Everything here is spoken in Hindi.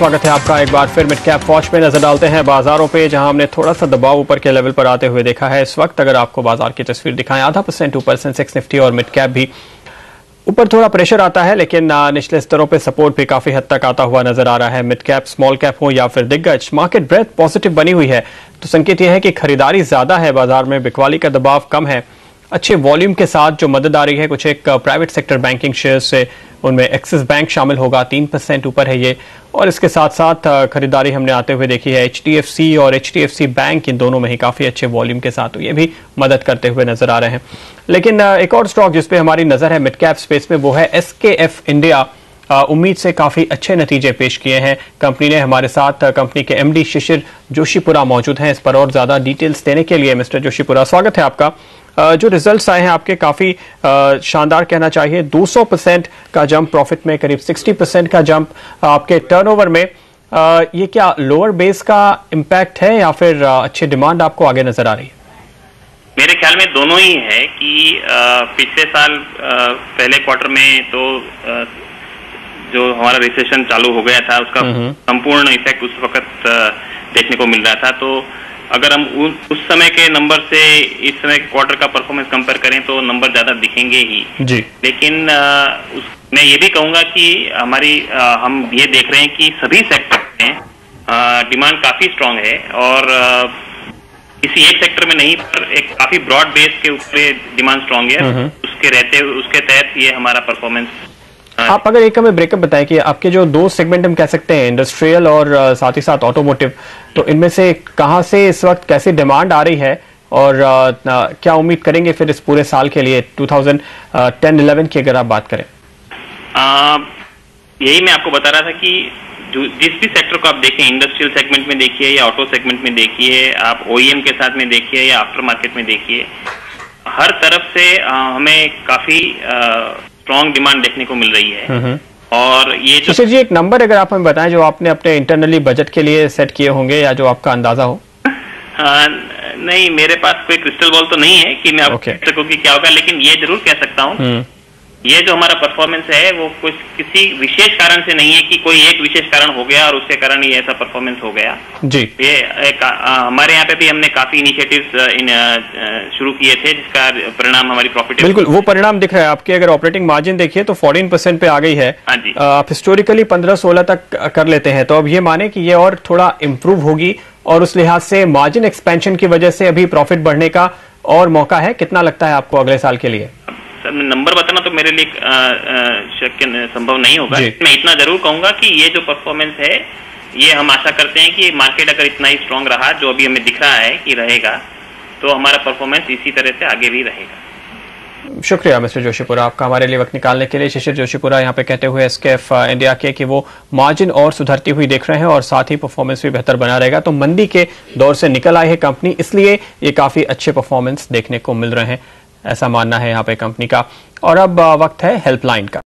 स्वागत है आपका एक बार फिर मिड कैप वॉच में नजर डालते हैं बाजारों पे, जहां हमने थोड़ा सा दबाव ऊपर के लेवल पर आते हुए देखा है। इस वक्त अगर आपको बाजार की तस्वीर दिखाएं, 0.5% ऊपर सेंसेक्स निफ्टी और मिड कैप भी ऊपर थोड़ा प्रेशर आता है, लेकिन निचले स्तरों पे सपोर्ट भी काफी हद तक आता हुआ नजर आ रहा है। मिड कैप, स्मॉल कैप हो या फिर दिग्गज, मार्केट ब्रेथ पॉजिटिव बनी हुई है, तो संकेत यह है कि खरीदारी ज्यादा है बाजार में, बिकवाली का दबाव कम है। अच्छे वॉल्यूम के साथ जो मदद आ रही है कुछ एक प्राइवेट सेक्टर बैंकिंग शेयर्स से, उनमें एक्सिस बैंक शामिल होगा, 3% ऊपर है ये। और इसके साथ साथ खरीदारी हमने आते हुए देखी है HDFC और HDFC बैंक, इन दोनों में ही काफी अच्छे वॉल्यूम के साथ, तो ये भी मदद करते हुए नजर आ रहे हैं। लेकिन एक और स्टॉक जिसपे हमारी नजर है मिड कैप स्पेस में, वो है SKF इंडिया। उम्मीद से काफी अच्छे नतीजे पेश किए हैं कंपनी ने। हमारे साथ कंपनी के MD शिशिर जोशीपुरा मौजूद हैं। इस पर और ज्यादा डिटेल्स देने के लिए मिस्टर जोशीपुरा, स्वागत है आपका। जो रिजल्ट्स आए हैं आपके काफी शानदार कहना चाहिए, 200% का जंप प्रॉफिट में, करीब 60% का जंप आपके टर्नओवर में। ये क्या लोअर बेस का इम्पैक्ट है या फिर अच्छी डिमांड आपको आगे नजर आ रही है? मेरे ख्याल में दोनों ही है कि पिछले साल पहले क्वार्टर में तो जो हमारा रिसेशन चालू हो गया था उसका संपूर्ण इफेक्ट उस वक्त देखने को मिल रहा था। तो अगर हम उस समय के नंबर से इस समय के क्वार्टर का परफॉर्मेंस कंपेयर करें तो नंबर ज्यादा दिखेंगे ही जी। लेकिन मैं ये भी कहूंगा कि हम ये देख रहे हैं कि सभी सेक्टर में डिमांड काफी स्ट्रांग है और किसी एक सेक्टर में नहीं, पर एक काफी ब्रॉड बेस के ऊपर डिमांड स्ट्रांग है। उसके तहत ये हमारा परफॉर्मेंस। आप अगर एक हमें ब्रेकअप बताएं कि आपके जो दो सेगमेंट हम कह सकते हैं, इंडस्ट्रियल और साथ ही साथ ऑटोमोटिव, तो इनमें से कहां से इस वक्त कैसी डिमांड आ रही है और क्या उम्मीद करेंगे फिर इस पूरे साल के लिए 2010-11 की अगर आप बात करें? यही मैं आपको बता रहा था कि जिस भी सेक्टर को आप देखें, इंडस्ट्रियल सेगमेंट में देखिए या ऑटो सेगमेंट में देखिए, आप OEM के साथ में देखिए या आफ्टर मार्केट में देखिए, हर तरफ से हमें काफी स्ट्रॉन्ग डिमांड देखने को मिल रही है। और ये जो जी एक नंबर अगर आप हमें बताएं जो आपने अपने इंटरनली बजट के लिए सेट किए होंगे या जो आपका अंदाजा हो। नहीं, मेरे पास कोई क्रिस्टल बॉल तो नहीं है कि मैं आपको कह सकूं कि क्या होगा, लेकिन ये जरूर कह सकता हूं ये जो हमारा परफॉर्मेंस है वो कुछ किसी विशेष कारण से नहीं है कि कोई एक विशेष कारण हो गया और उसके कारण ये ऐसा परफॉर्मेंस हो गया जी। ये हमारे यहाँ पे भी हमने काफी इनिशिएटिव्स शुरू किए थे जिसका परिणाम हमारी प्रॉफिट, बिल्कुल वो परिणाम दिख रहा है आपके। अगर ऑपरेटिंग मार्जिन देखिए तो 14% पे आ गई है। आप हिस्टोरिकली 15-16 तक कर लेते हैं, तो अब ये माने कि ये और थोड़ा इम्प्रूव होगी और उस लिहाज से मार्जिन एक्सपेंशन की वजह से अभी प्रॉफिट बढ़ने का और मौका है। कितना लगता है आपको अगले साल के लिए? सर, नंबर बताना तो मेरे लिए शक्य संभव नहीं होगा। मैं इतना जरूर कहूंगा कि ये जो परफॉर्मेंस है ये हम आशा करते हैं कि मार्केट अगर इतना ही स्ट्रांग रहा जो अभी हमें दिख रहा है कि रहेगा, तो हमारा परफॉर्मेंस इसी तरह से आगे भी रहेगा। शुक्रिया मिस्टर जोशीपुरा आपका हमारे लिए वक्त निकालने के लिए। शिशिर जोशीपुरा यहाँ पे कहते हुए SKF इंडिया के कि वो मार्जिन और सुधरती हुई देख रहे हैं और साथ ही परफॉर्मेंस भी बेहतर बना रहेगा। तो मंदी के दौर से निकल आई है कंपनी, इसलिए ये काफी अच्छे परफॉर्मेंस देखने को मिल रहे हैं, ऐसा मानना है यहाँ पे कंपनी का। और अब वक्त है हेल्पलाइन का।